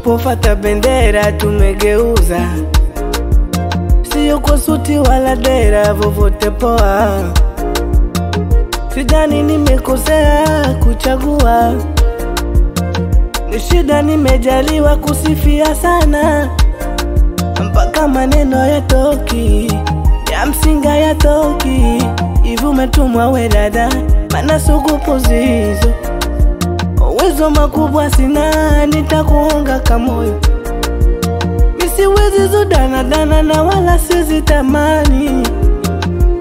Tunapofata bendera tumegeuza, sio kwa suti wala dera, vovote poa. Sidhani nimekosea kuchagua, ni shida nimejaliwa kusifia sana, mpaka maneno yatoki, ya msinga yatoki. Hivi umetumwa we dada, mana sugupo zizo, uwezo makubwa sina, nitakuonga kamoyo. Misiwezi zudana dana na wala sizi tamani,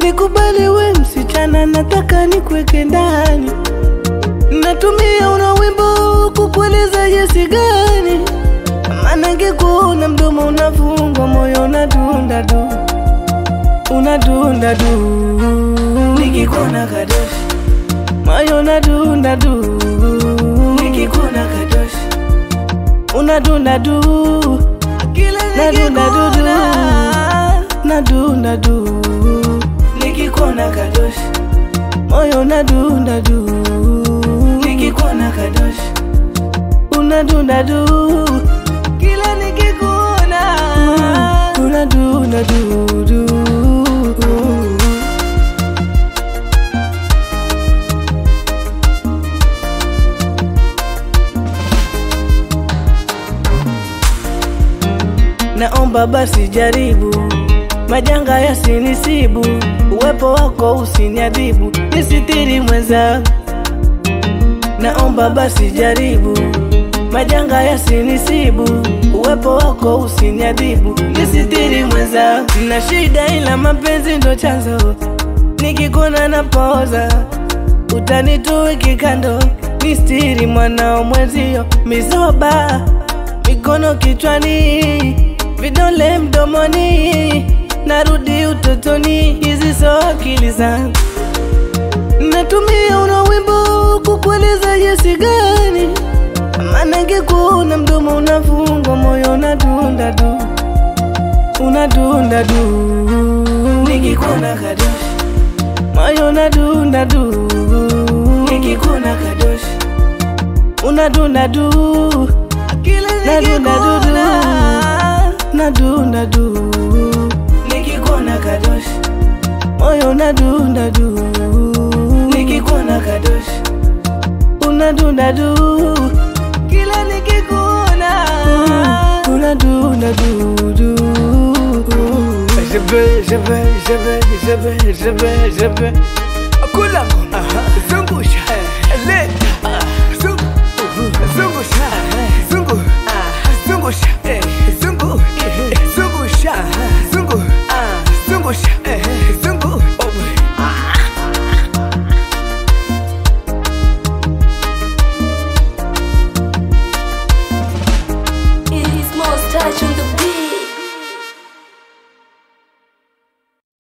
nikubali we msichana, nataka nikuweke ndani. Natumia una wimbo kukueleza jinsi gani, maana ngekuona mdomo unafungwa, moyo unadunda du, unadunda du. Nikikuona kadoshi, moyo unadunda du, nikikuona kadoshi, unadunda du, nadunda du du, nadunda du. Nikikuona kadoshi, moyo unadunda du, nikikuona kadoshi, unadunda du, kila nikikuona unadunda du du. Naomba basi jaribu, majanga yasinisibu, uwepo wako usiniadhibu, nisitiri mwenzangu. Naomba basi jaribu, majanga yasinisibu, uwepo wako usiniadhibu, nisitiri mwenzangu. Na shida ila mapenzi ndo chanzo, nikikuona napoza, utanitoe kikando, nistiri mwanao mwenzio. Mizoba, mikono kichwani, vidole mdomoni, narudi utotoni, hizi so akili zangu. Natumia una wimbo kukueleza jinsi gani, maana ngekuona mdomo unafungwa, moyo unadunda du, unadunda du. Nikikuona kadoshi, moyo unadunda du, nikikuona kadoshi, unadunda du, nadunda du du, nadunda du. Nikikuona kadoshi, moyo unadunda du, nikikuona kadoshi, unadunda du, kila nikikuona unadunda du du. Je veux Akula zungusha, leta zungusha.